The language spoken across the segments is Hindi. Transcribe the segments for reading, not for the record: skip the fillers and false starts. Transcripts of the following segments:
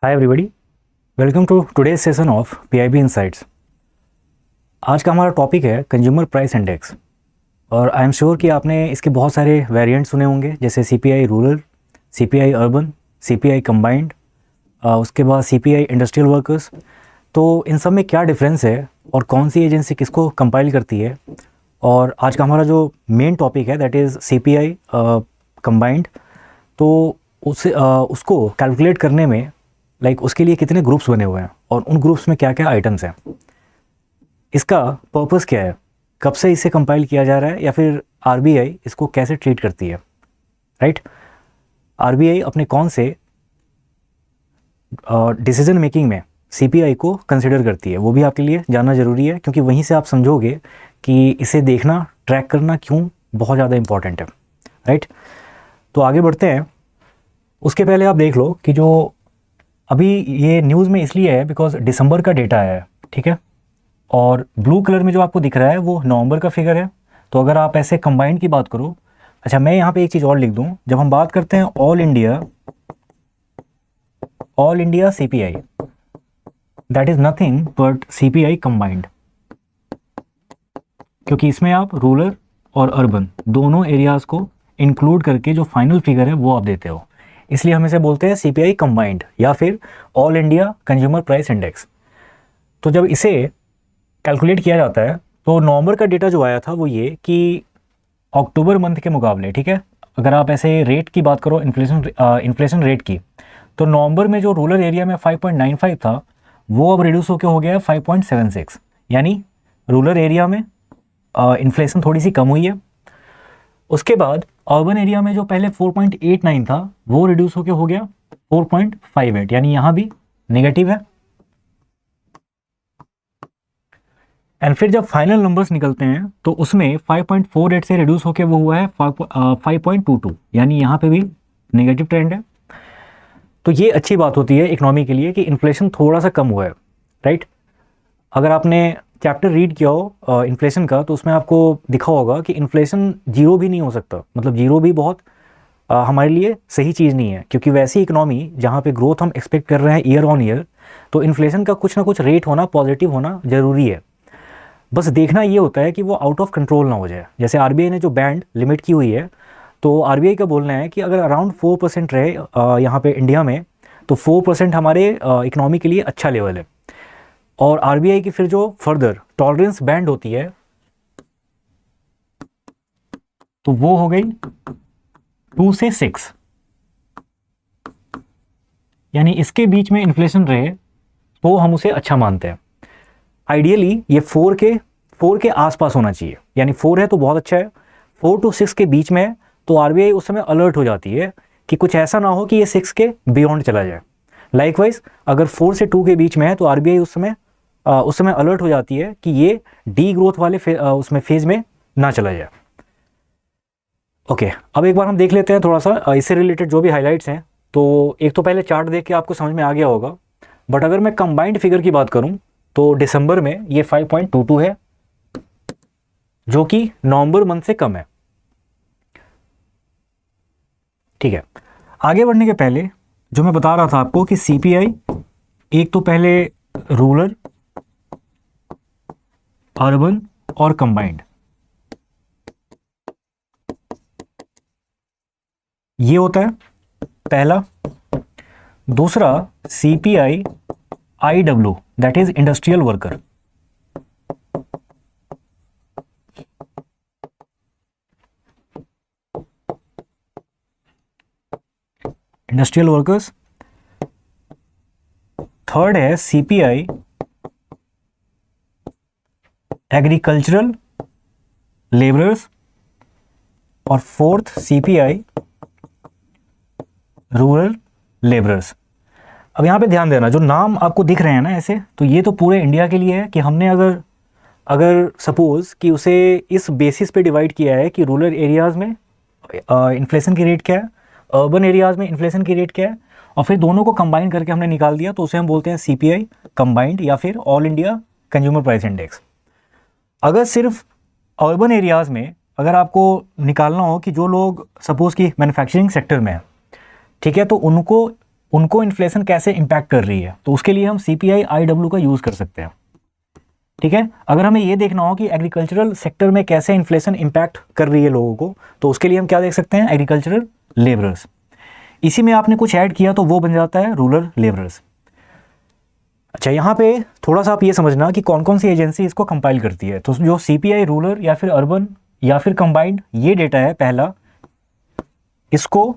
Hi everybody, welcome to today's session of PIB insights. आज का हमारा टॉपिक है कंज्यूमर प्राइस इंडेक्स। और आई एम श्योर कि आपने इसके बहुत सारे वेरिएंट सुने होंगे, जैसे CPI rural, CPI urban, CPI combined, उसके बाद सीपीआई इंडस्ट्रियल वर्कर्स। तो इन सब में क्या डिफरेंस है और कौन सी एजेंसी किसको कंपाइल करती है। और आज का हमारा जो मेन टॉपिक है दैट इज़ सीपीआई कंबाइंड। तो उसको कैलकुलेट करने में उसके लिए कितने ग्रुप्स बने हुए हैं और उन ग्रुप्स में क्या क्या आइटम्स हैं, इसका पर्पस क्या है, कब से इसे कंपाइल किया जा रहा है, या फिर आरबीआई इसको कैसे ट्रीट करती है। राइट, आरबीआई अपने कौन से डिसीजन मेकिंग में सीपीआई को कंसिडर करती है, वो भी आपके लिए जानना ज़रूरी है, क्योंकि वहीं से आप समझोगे कि इसे देखना, ट्रैक करना क्यों बहुत ज़्यादा इम्पॉर्टेंट है। राइट, तो आगे बढ़ते हैं। उसके पहले आप देख लो कि जो अभी ये न्यूज़ में इसलिए है बिकॉज दिसंबर का डेटा है, ठीक है, और ब्लू कलर में जो आपको दिख रहा है वो नवंबर का फिगर है। तो अगर आप ऐसे कंबाइंड की बात करो, अच्छा मैं यहाँ पे एक चीज़ और लिख दूँ, जब हम बात करते हैं all India CPI, that is nothing but CPI combined, क्योंकि इसमें आप रूरल और अर्बन दोनों एरियाज़ को इंक्लूड करके जो फाइनल फिगर है वो आप देते हो, इसलिए हम इसे बोलते हैं सीपीआई कंबाइंड या फिर all India consumer price index. तो जब इसे कैलकुलेट किया जाता है तो नवंबर का डेटा जो आया था वो ये कि अक्टूबर मंथ के मुकाबले, ठीक है, अगर आप ऐसे रेट की बात करो, इन्फ्लेशन रेट की, तो नवंबर में जो रूरल एरिया में 5.95 था वो अब रिड्यूस होकर हो गया है 5.76, यानी रूरल एरिया में इन्फ्लेशन थोड़ी सी कम हुई है। उसके बाद अर्बन एरिया में जो पहले 4.89 था वो रिड्यूस होकर हो गया 4.58, यानी यहाँ भी नेगेटिव है। एंड फिर जब फाइनल नंबर्स निकलते हैं तो उसमें 5.48 से रिड्यूस होकर वो हुआ है 5.22, यानी यहाँ पे भी नेगेटिव ट्रेंड है। तो ये अच्छी बात होती है इकोनॉमी के लिए कि इन्फ्लेशन थोड़ा सा कम हुआ है। राइट, अगर आपने चैप्टर रीड किया हो इन्फ्लेशन का, तो उसमें आपको दिखा होगा कि इन्फ्लेशन जीरो भी नहीं हो सकता, मतलब जीरो भी बहुत हमारे लिए सही चीज़ नहीं है, क्योंकि वैसी इकोनॉमी जहाँ पे ग्रोथ हम एक्सपेक्ट कर रहे हैं ईयर ऑन ईयर, तो इन्फ्लेशन का कुछ ना कुछ रेट होना, पॉजिटिव होना ज़रूरी है। बस देखना ये होता है कि वो आउट ऑफ कंट्रोल ना हो जाए। जैसे आरबीआई ने जो बैंड लिमिट की हुई है, तो आरबीआई का बोलना है कि अगर अराउंड 4% रहे यहाँ पे इंडिया में, तो 4% हमारे इकोनॉमी के लिए अच्छा लेवल है। और आरबीआई की फिर जो फर्दर टॉलरेंस बैंड होती है तो वो हो गई 2 से 6, यानी इसके बीच में इन्फ्लेशन रहे तो हम उसे अच्छा मानते हैं। आइडियली ये 4 के आसपास होना चाहिए, यानी 4 है तो बहुत अच्छा है, 4 to 6 के बीच में है तो आरबीआई उस समय अलर्ट हो जाती है कि कुछ ऐसा ना हो कि ये 6 के बियॉन्ड चला जाए। लाइकवाइज अगर 4 से 2 के बीच में है तो आरबीआई उस समय अलर्ट हो जाती है कि ये डी ग्रोथ वाले उसमें फेज में ना चला जाए। ओके, अब एक बार हम देख लेते हैं थोड़ा सा इससे रिलेटेड जो भी हाइलाइट्स हैं। तो एक तो पहले चार्ट देख के आपको समझ में आ गया होगा, बट अगर मैं कंबाइंड फिगर की बात करूं तो दिसंबर में ये 5.22 है, जो कि नवंबर मंथ से कम है। ठीक है, आगे बढ़ने के पहले जो मैं बता रहा था आपको कि सीपीआई एक तो पहले रूरल, अर्बन और कंबाइंड, ये होता है पहला। दूसरा CPI IW, that is industrial worker. Industrial workers. Third है सीपीआई एग्रीकल्चरल लेबरर्स। और फोर्थ सीपीआई रूरल लेबरर्स। अब यहाँ पे ध्यान देना, जो नाम आपको दिख रहे हैं ना ऐसे, तो ये तो पूरे इंडिया के लिए है कि हमने अगर अगर सपोज़ कि उसे इस बेसिस पे डिवाइड किया है कि रूरल एरियाज़ में इन्फ्लेशन की रेट क्या है, अर्बन एरियाज़ में इन्फ्लेशन की रेट क्या है, और फिर दोनों को कंबाइन करके हमने निकाल दिया, तो उसे हम बोलते हैं सीपीआई कंबाइंड या फिर all India consumer price index. अगर सिर्फ अर्बन एरियाज़ में अगर आपको निकालना हो कि जो लोग सपोज़ कि मैन्युफैक्चरिंग सेक्टर में है, ठीक है, तो उनको उनको इन्फ्लेशन कैसे इम्पैक्ट कर रही है, तो उसके लिए हम CPI IW का यूज़ कर सकते हैं। ठीक है, अगर हमें ये देखना हो कि एग्रीकल्चरल सेक्टर में कैसे इन्फ्लेशन इम्पैक्ट कर रही है लोगों को, तो उसके लिए हम क्या देख सकते हैं, एग्रीकल्चरल लेबरर्स। इसी में आपने कुछ ऐड किया तो वो बन जाता है रूरल लेबरर्स। अच्छा, यहाँ पे थोड़ा सा आप ये समझना कि कौन कौन सी एजेंसी इसको कंपाइल करती है। तो जो CPI रूरल या फिर अर्बन या फिर कंबाइंड ये डेटा है पहला, इसको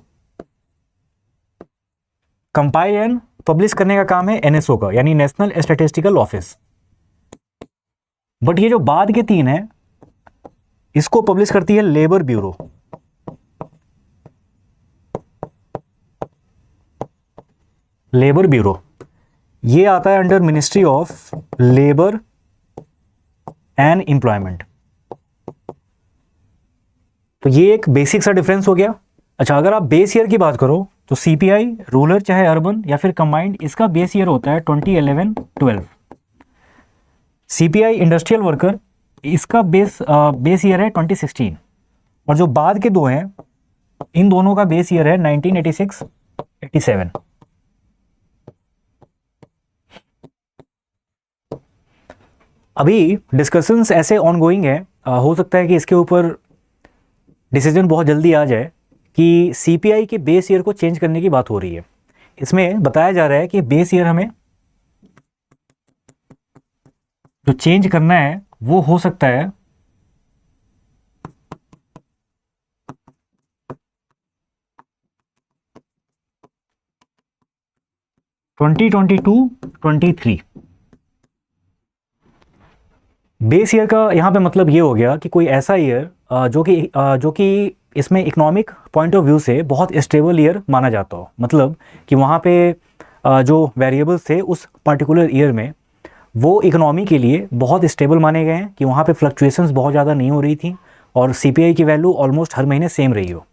कंपाइल एंड पब्लिश करने का काम है NSO का, यानी नेशनल स्टैटिस्टिकल ऑफिस। बट ये जो बाद के तीन है इसको पब्लिश करती है लेबर ब्यूरो। लेबर ब्यूरो ये आता है under ministry of labour and employment. तो ये एक बेसिक सा डिफरेंस हो गया। अच्छा, अगर आप बेस ईयर की बात करो तो CPI रूरल चाहे अर्बन या फिर कंबाइंड, इसका बेस ईयर होता है 2011-12। CPI इंडस्ट्रियल वर्कर, इसका बेस ईयर है 2016। और जो बाद के दो हैं इन दोनों का बेस ईयर है 1986-87। अभी डिस्कशंस ऐसे ऑनगोइंग है, हो सकता है कि इसके ऊपर डिसीजन बहुत जल्दी आ जाए कि CPI के बेस ईयर को चेंज करने की बात हो रही है। इसमें बताया जा रहा है कि बेस ईयर हमें जो चेंज करना है वो हो सकता है 2022-23। बेस ईयर का यहाँ पे मतलब ये हो गया कि कोई ऐसा ईयर जो कि इसमें इकोनॉमिक पॉइंट ऑफ व्यू से बहुत स्टेबल ईयर माना जाता हो। मतलब कि वहाँ पे जो वेरिएबल्स थे उस पर्टिकुलर ईयर में वो इकोनॉमी के लिए बहुत स्टेबल माने गए हैं, कि वहाँ पे फ्लक्चुएशंस बहुत ज़्यादा नहीं हो रही थी और CPI की वैल्यू ऑलमोस्ट हर महीने सेम रही हो।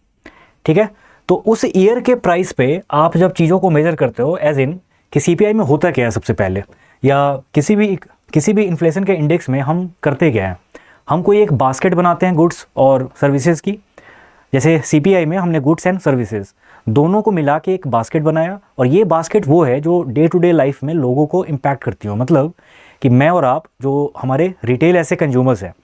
ठीक है, तो उस ईयर के प्राइस पे आप जब चीज़ों को मेजर करते हो, एज इन कि CPI में होता क्या है सबसे पहले, या किसी भी इन्फ्लेशन के इंडेक्स में हम करते क्या है, हम कोई एक बास्केट बनाते हैं गुड्स और सर्विसेज की। जैसे CPI में हमने गुड्स एंड सर्विसेज दोनों को मिला के एक बास्केट बनाया, और ये बास्केट वो है जो डे टू डे लाइफ में लोगों को इम्पैक्ट करती हो। मतलब कि मैं और आप जो हमारे रिटेल ऐसे कंज्यूमर्स हैं,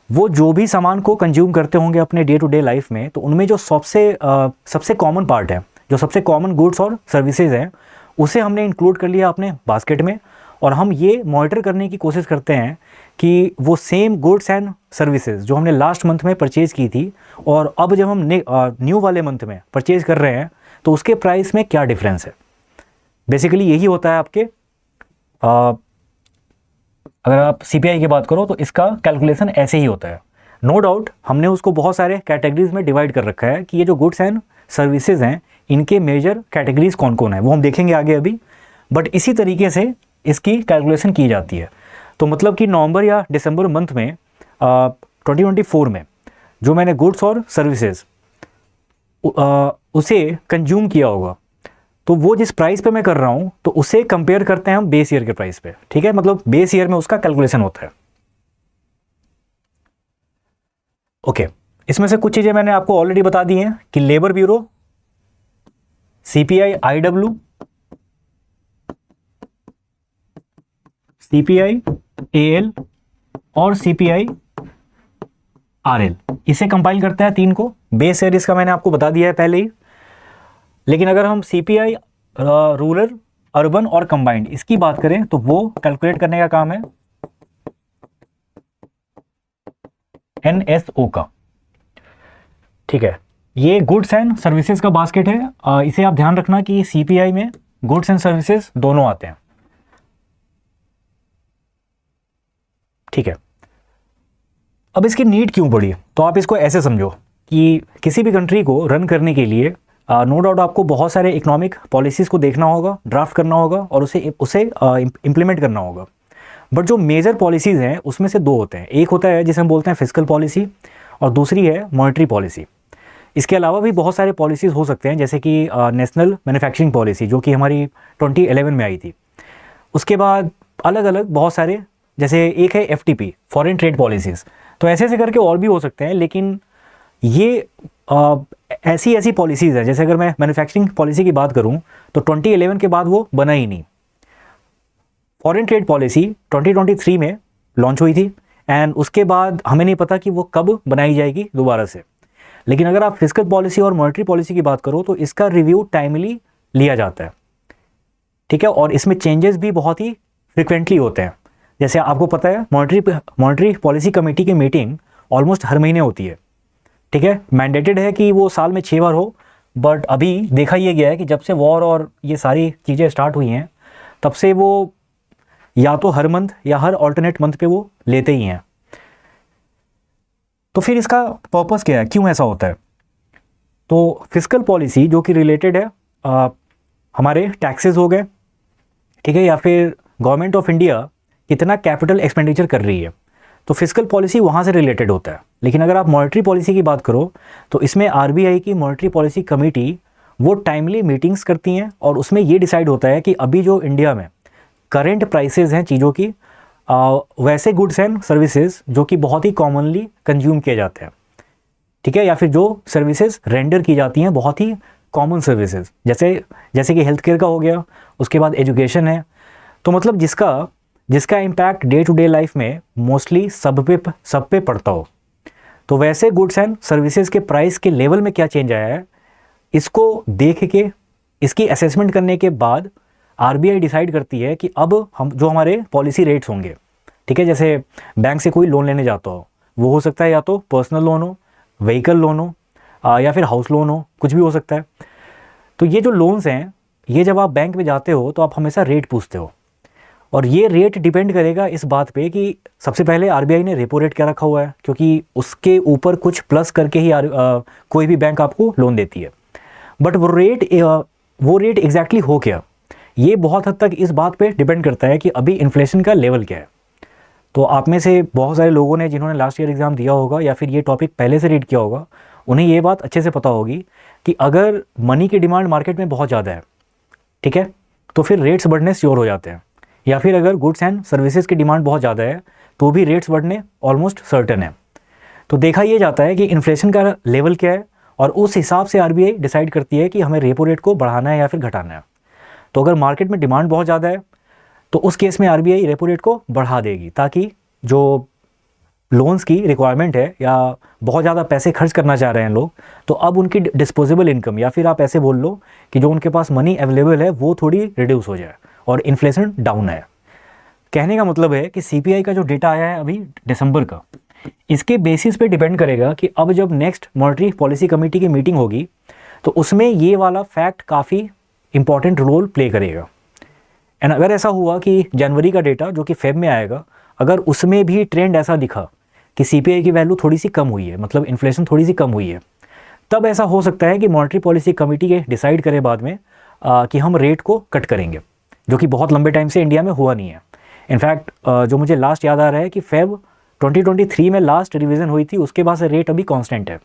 वो जो भी सामान को कंज्यूम करते होंगे अपने डे टू डे लाइफ में, तो उनमें जो सबसे कॉमन पार्ट है, जो सबसे कॉमन गुड्स और सर्विसेज हैं, उसे हमने इंक्लूड कर लिया अपने बास्केट में। और हम ये मॉनिटर करने की कोशिश करते हैं कि वो सेम गुड्स एंड सर्विसेज जो हमने लास्ट मंथ में परचेज़ की थी और अब जब हम न्यू वाले मंथ में परचेज़ कर रहे हैं तो उसके प्राइस में क्या डिफरेंस है। बेसिकली यही होता है आपके अगर आप CPI की बात करो तो इसका कैलकुलेशन ऐसे ही होता है। नो डाउट हमने उसको बहुत सारे कैटेगरीज में डिवाइड कर रखा है कि ये जो गुड्स एंड सर्विसेज हैं इनके मेजर कैटेगरीज कौन कौन है वो हम देखेंगे आगे अभी, बट इसी तरीके से इसकी कैलकुलेशन की जाती है। तो मतलब कि नवंबर या दिसंबर मंथ में 2024 में जो मैंने गुड्स और सर्विसेज उसे कंज्यूम किया होगा, तो वो जिस प्राइस पे मैं कर रहा हूँ तो उसे कंपेयर करते हैं हम बेस ईयर के प्राइस पे। ठीक है, मतलब बेस ईयर में उसका कैलकुलेशन होता है। ओके, इसमें से कुछ चीज़ें मैंने आपको ऑलरेडी बता दी हैं कि labour bureau, CPI IW, CPI AL और CPI RL, इसे कंपाइल करता है तीन को। बेस ईयर इसका मैंने आपको बता दिया है पहले ही। लेकिन अगर हम CPI रूरल, अर्बन और कंबाइंड इसकी बात करें तो वो कैलकुलेट करने का काम है NSO का। ठीक है, ये गुड्स एंड सर्विसेज का बास्केट है। इसे आप ध्यान रखना कि CPI में गुड्स एंड सर्विसेज दोनों आते हैं। ठीक है, अब इसकी नीड क्यों पड़ी, तो आप इसको ऐसे समझो कि किसी भी कंट्री को रन करने के लिए नो डाउट आपको बहुत सारे इकोनॉमिक पॉलिसीज़ को देखना होगा, ड्राफ्ट करना होगा और उसे इम्प्लीमेंट करना होगा। बट जो मेजर पॉलिसीज़ हैं उसमें से दो होते हैं। एक होता है जिसे हम बोलते हैं फिस्कल पॉलिसी और दूसरी है मॉनेटरी पॉलिसी। इसके अलावा भी बहुत सारे पॉलिसीज़ हो सकते हैं, जैसे कि नेशनल मैन्युफैक्चरिंग पॉलिसी जो कि हमारी 2011 में आई थी। उसके बाद अलग अलग बहुत सारे, जैसे एक है FTP, फॉरेन ट्रेड पॉलिसीज़। तो ऐसे ऐसे करके और भी हो सकते हैं, लेकिन ये ऐसी ऐसी पॉलिसीज़ हैं, जैसे अगर मैं मैन्युफैक्चरिंग पॉलिसी की बात करूं तो 2011 के बाद वो बना ही नहीं। फॉरेन ट्रेड पॉलिसी 2023 में लॉन्च हुई थी एंड उसके बाद हमें नहीं पता कि वो कब बनाई जाएगी दोबारा से। लेकिन अगर आप फिस्कल पॉलिसी और मॉनेटरी पॉलिसी की बात करो तो इसका रिव्यू टाइमली लिया जाता है, ठीक है, और इसमें चेंजेस भी बहुत ही फ्रिक्वेंटली होते हैं। जैसे आपको पता है मॉनेटरी पॉलिसी कमेटी की मीटिंग ऑलमोस्ट हर महीने होती है, ठीक है, मैंडेटेड है कि वो साल में 6 बार हो, बट अभी देखा ये गया है कि जब से वॉर और ये सारी चीज़ें स्टार्ट हुई हैं तब से वो या तो हर मंथ या हर ऑल्टरनेट मंथ पे वो लेते ही हैं। तो फिर इसका पर्पस क्या है, क्यों ऐसा होता है? तो फिस्कल पॉलिसी जो कि रिलेटेड है हमारे टैक्सेस हो गए, ठीक है, या फिर गवर्नमेंट ऑफ इंडिया कितना कैपिटल एक्सपेंडिचर कर रही है, तो फिस्कल पॉलिसी वहाँ से रिलेटेड होता है। लेकिन अगर आप मॉनेटरी पॉलिसी की बात करो तो इसमें आरबीआई की मॉनेटरी पॉलिसी कमेटी वो टाइमली मीटिंग्स करती हैं और उसमें ये डिसाइड होता है कि अभी जो इंडिया में करेंट प्राइसेस हैं चीज़ों की, वैसे गुड्स एंड सर्विसेज जो कि बहुत ही कॉमनली कंज्यूम किए जाते हैं, ठीक है, या फिर जो सर्विसेज रेंडर की जाती हैं बहुत ही कॉमन सर्विसेज, जैसे कि हेल्थ केयर का हो गया, उसके बाद एजुकेशन है, तो मतलब जिसका impact day to day life में मोस्टली सब पे पड़ता हो। तो वैसे गुड्स एंड सर्विसेज के प्राइस के लेवल में क्या चेंज आया है, इसको देख के इसकी असेसमेंट करने के बाद आरबीआई डिसाइड करती है कि अब जो हमारे पॉलिसी रेट्स होंगे, ठीक है, जैसे बैंक से कोई लोन लेने जाता हो, वो हो सकता है या तो पर्सनल लोन हो, व्हीकल लोन हो, या फिर हाउस लोन हो, कुछ भी हो सकता है। तो ये जो लोन्स हैं, ये जब आप बैंक में जाते हो तो आप हमेशा रेट पूछते हो, और ये रेट डिपेंड करेगा इस बात पे कि सबसे पहले आरबीआई ने रेपो रेट क्या रखा हुआ है, क्योंकि उसके ऊपर कुछ प्लस करके ही कोई भी बैंक आपको लोन देती है। बट वो रेट एग्जैक्टली हो क्या, ये बहुत हद तक इस बात पे डिपेंड करता है कि अभी इन्फ्लेशन का लेवल क्या है। तो आप में से बहुत सारे लोगों ने जिन्होंने लास्ट ईयर एग्ज़ाम दिया होगा या फिर ये टॉपिक पहले से रीड किया होगा, उन्हें ये बात अच्छे से पता होगी कि अगर मनी की डिमांड मार्केट में बहुत ज़्यादा है, ठीक है, तो फिर रेट्स बढ़ने श्योर हो जाते हैं, या फिर अगर गुड्स एंड सर्विसेज की डिमांड बहुत ज़्यादा है तो भी रेट्स बढ़ने ऑलमोस्ट सर्टन है। तो देखा ये जाता है कि इन्फ्लेशन का लेवल क्या है और उस हिसाब से आरबीआई डिसाइड करती है कि हमें रेपो रेट को बढ़ाना है या फिर घटाना है। तो अगर मार्केट में डिमांड बहुत ज़्यादा है तो उस केस में आरबीआई रेपो रेट को बढ़ा देगी, ताकि जो लोन्स की रिक्वायरमेंट है या बहुत ज़्यादा पैसे खर्च करना चाह रहे हैं लोग, तो अब उनकी डिस्पोजेबल इनकम, या फिर आप ऐसे बोल लो कि जो उनके पास मनी अवेलेबल है वो थोड़ी रिड्यूस हो जाए और इन्फ्लेशन डाउन आए। कहने का मतलब है कि सीपीआई का जो डेटा आया है अभी दिसंबर का, इसके बेसिस पे डिपेंड करेगा कि अब जब नेक्स्ट मॉनेटरी पॉलिसी कमेटी की मीटिंग होगी तो उसमें ये वाला फैक्ट काफ़ी इंपॉर्टेंट रोल प्ले करेगा। एंड अगर ऐसा हुआ कि जनवरी का डेटा जो कि फेब में आएगा, अगर उसमें भी ट्रेंड ऐसा दिखा कि सीपीआई की वैल्यू थोड़ी सी कम हुई है, मतलब इन्फ्लेशन थोड़ी सी कम हुई है, तब ऐसा हो सकता है कि मॉनेटरी पॉलिसी कमेटी के डिसाइड करे बाद में कि हम रेट को कट करेंगे, जो कि बहुत लंबे टाइम से इंडिया में हुआ नहीं है। इनफैक्ट जो मुझे लास्ट याद आ रहा है कि फेब 2023 में लास्ट रिवीजन हुई थी, उसके बाद से रेट अभी कांस्टेंट है।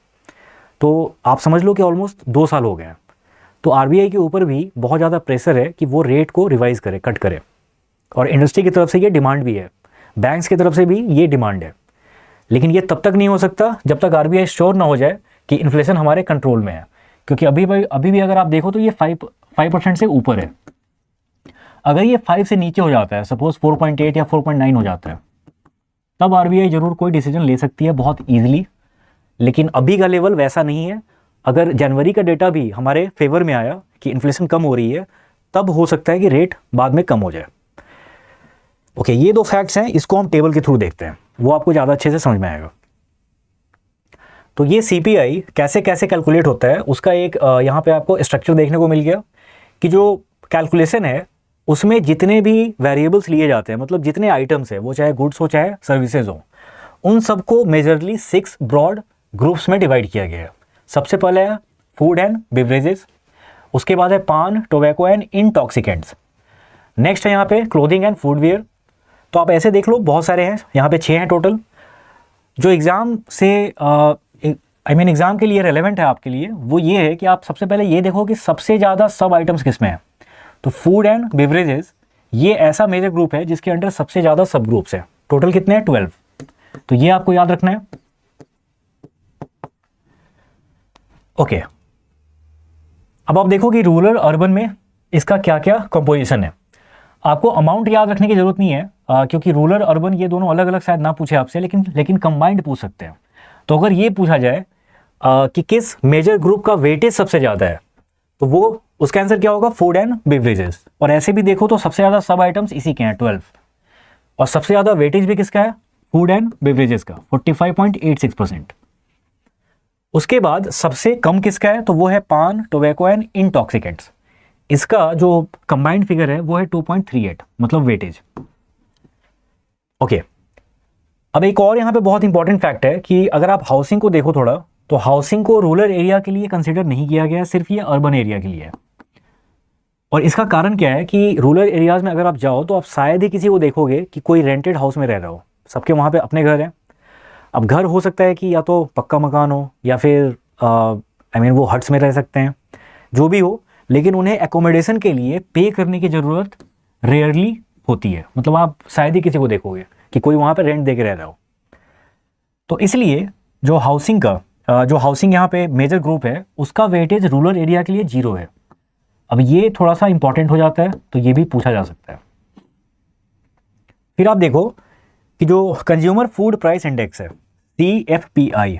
तो आप समझ लो कि ऑलमोस्ट 2 साल हो गए हैं। तो आरबीआई के ऊपर भी बहुत ज़्यादा प्रेशर है कि वो रेट को रिवाइज़ करे, कट करे, और इंडस्ट्री की तरफ से ये डिमांड भी है, बैंक्स की तरफ से भी ये डिमांड है। लेकिन ये तब तक नहीं हो सकता जब तक आरबीआई श्योर ना हो जाए कि इन्फ्लेशन हमारे कंट्रोल में है, क्योंकि अभी भी अगर आप देखो तो ये 5% से ऊपर है। अगर ये 5 से नीचे हो जाता है, सपोज 4.8 या 4.9 हो जाता है, तब आरबीआई ज़रूर कोई डिसीजन ले सकती है बहुत ईजिली। लेकिन अभी का लेवल वैसा नहीं है। अगर जनवरी का डेटा भी हमारे फेवर में आया कि इन्फ्लेशन कम हो रही है, तब हो सकता है कि रेट बाद में कम हो जाए। ओके, ये 2 फैक्ट्स हैं, इसको हम टेबल के थ्रू देखते हैं, वो आपको ज़्यादा अच्छे से समझ में आएगा। तो ये सीपीआई कैसे कैसे कैलकुलेट होता है, उसका एक यहाँ पे आपको स्ट्रक्चर देखने को मिल गया कि जो कैलकुलेशन है उसमें जितने भी वेरिएबल्स लिए जाते हैं, मतलब जितने आइटम्स है, वो चाहे गुड्स हो चाहे सर्विसेज हो, उन सबको मेजरली 6 ब्रॉड ग्रुप्स में डिवाइड किया गया है। सबसे पहले है फूड एंड बेवरेजेस, उसके बाद है पान, टोबैको एंड इंटॉक्सिकेंट्स, नेक्स्ट है यहाँ पे क्लोथिंग एंड फूडवेयर। तो आप ऐसे देख लो, बहुत सारे हैं, यहाँ पे 6 हैं टोटल। जो एग्ज़ाम से एग्ज़ाम के लिए रेलेवेंट है आपके लिए, वो ये है कि आप सबसे पहले ये देखो कि सबसे ज़्यादा सब आइटम्स किस में है। तो फूड एंड बेवरेजेस ये ऐसा मेजर ग्रुप है जिसके अंडर सबसे ज़्यादा सब ग्रुप्स हैं। टोटल कितने हैं? 12। तो ये आपको याद रखना है। ओके, अब आप देखो कि रूरल अर्बन में इसका क्या क्या कंपोजिशन है। आपको अमाउंट याद रखने की जरूरत नहीं है, क्योंकि रूरल अर्बन ये दोनों अलग अलग शायद ना पूछे आपसे, लेकिन कंबाइंड पूछ सकते हैं। तो अगर ये पूछा जाए कि किस मेजर ग्रुप का वेटेज सबसे ज़्यादा है, तो वो उसका आंसर क्या होगा, फूड एंड बेवरेजेस। और ऐसे भी देखो तो सबसे ज़्यादा सब आइटम्स इसी के हैं 12, और सबसे ज़्यादा वेटेज भी किसका है, फूड एंड बेवरेजेस का 45.86%। उसके बाद सबसे कम किसका है, तो वो है पान, टोबैको एंड इंटॉक्सिकेंट्स। इसका जो कंबाइंड फिगर है वो है 2.38, मतलब वेटेज। ओके, अब एक और यहाँ पे बहुत इंपॉर्टेंट फैक्ट है कि अगर आप हाउसिंग को देखो थोड़ा, तो हाउसिंग को रूरल एरिया के लिए कंसिडर नहीं किया गया है, सिर्फ ये अर्बन एरिया के लिए है। और इसका कारण क्या है कि रूरल एरियाज में अगर आप जाओ तो आप शायद ही किसी को देखोगे कि कोई रेंटेड हाउस में रह रहा हो, सबके वहाँ पे अपने घर हैं। अब घर हो सकता है कि या तो पक्का मकान हो या फिर वो हट्स में रह सकते हैं, जो भी हो, लेकिन उन्हें एकोमोडेशन के लिए पे करने की ज़रूरत रेयरली होती है। मतलब आप शायद ही किसी को देखोगे कि कोई वहाँ पे रेंट दे के रह रहा हो। तो इसलिए जो हाउसिंग यहाँ पे मेजर ग्रुप है, उसका वेटेज रूरल एरिया के लिए 0 है। अब ये थोड़ा सा इंपॉर्टेंट हो जाता है, तो ये भी पूछा जा सकता है। फिर आप देखो कि जो कंज्यूमर फूड प्राइस इंडेक्स है, CFPI,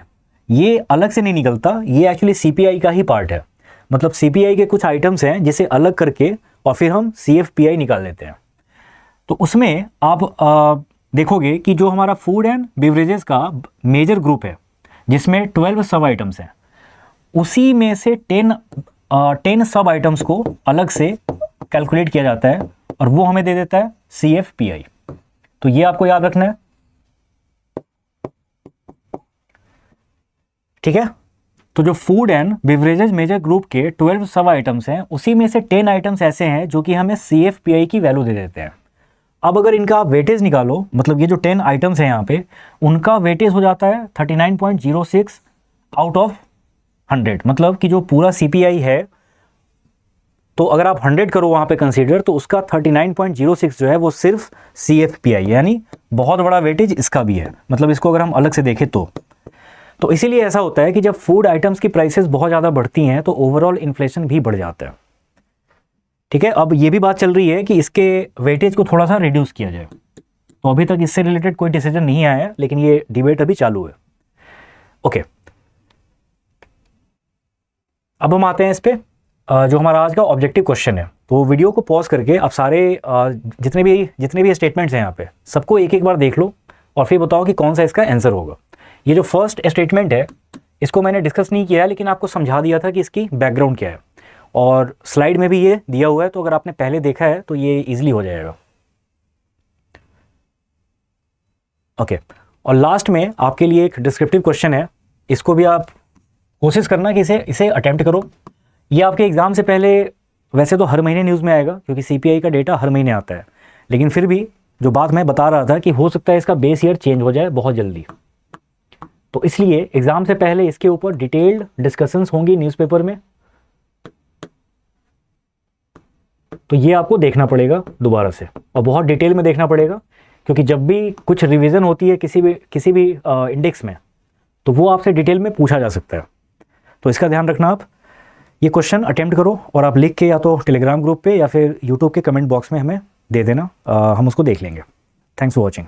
ये अलग से नहीं निकलता, ये एक्चुअली CPI का ही पार्ट है। मतलब CPI के कुछ आइटम्स हैं जिसे अलग करके और फिर हम CFPI निकाल लेते हैं। तो उसमें आप देखोगे कि जो हमारा फूड एंड बेवरेजेस का मेजर ग्रुप है, जिसमें 12 सब आइटम्स हैं, उसी में से 10 सब आइटम्स को अलग से कैलकुलेट किया जाता है और वो हमें दे देता है CFPI। तो ये आपको याद रखना है, ठीक है। तो जो food and beverages major group के 12 सब आइटम्स हैं, उसी में से 10 आइटम्स ऐसे हैं जो कि हमें CFPI की वैल्यू दे देते हैं। अब अगर इनका वेटेज निकालो, मतलब ये जो 10 आइटम्स हैं यहाँ पे, उनका वेटेज हो जाता है 39.06 आउट ऑफ 100। मतलब कि जो पूरा CPI है, तो अगर आप 100 करो वहाँ पे कंसीडर, तो उसका 39.06 जो है वो सिर्फ CFPI, यानी बहुत बड़ा वेटेज इसका भी है। मतलब इसको अगर हम अलग से देखें तो इसीलिए ऐसा होता है कि जब फूड आइटम्स की प्राइसेस बहुत ज़्यादा बढ़ती हैं तो ओवरऑल इन्फ्लेशन भी बढ़ जाता है, ठीक है। अब ये भी बात चल रही है कि इसके वेटेज को थोड़ा सा रिड्यूस किया जाए। तो अभी तक इससे रिलेटेड कोई डिसीजन नहीं आया है, लेकिन ये डिबेट अभी चालू है। ओके, अब हम आते हैं इस पे, जो हमारा आज का ऑब्जेक्टिव क्वेश्चन है। तो वीडियो को पॉज करके आप सारे जितने भी स्टेटमेंट्स हैं यहाँ पे, सबको एक एक बार देख लो और फिर बताओ कि कौन सा इसका आंसर होगा। ये जो फर्स्ट स्टेटमेंट है, इसको मैंने डिस्कस नहीं किया है, लेकिन आपको समझा दिया था कि इसकी बैकग्राउंड क्या है, और स्लाइड में भी ये दिया हुआ है। तो अगर आपने पहले देखा है तो ये ईजिली हो जाएगा। ओके, और लास्ट में आपके लिए एक डिस्क्रिप्टिव क्वेश्चन है, इसको भी आप कोशिश करना कि इसे अटेम्प्ट करो। ये आपके एग्ज़ाम से पहले वैसे तो हर महीने न्यूज़ में आएगा, क्योंकि CPI का डेटा हर महीने आता है, लेकिन फिर भी जो बात मैं बता रहा था कि हो सकता है इसका बेस ईयर चेंज हो जाए बहुत जल्दी, तो इसलिए एग्ज़ाम से पहले इसके ऊपर डिटेल्ड डिस्कशंस होंगी न्यूज़पेपर में। तो ये आपको देखना पड़ेगा दोबारा से, और बहुत डिटेल में देखना पड़ेगा, क्योंकि जब भी कुछ रिवीजन होती है किसी भी इंडेक्स में, तो वो आपसे डिटेल में पूछा जा सकता है। तो इसका ध्यान रखना। आप ये क्वेश्चन अटेम्प्ट करो और आप लिख के या तो टेलीग्राम ग्रुप पे या फिर यूट्यूब के कमेंट बॉक्स में हमें दे देना, हम उसको देख लेंगे। Thanks for watching.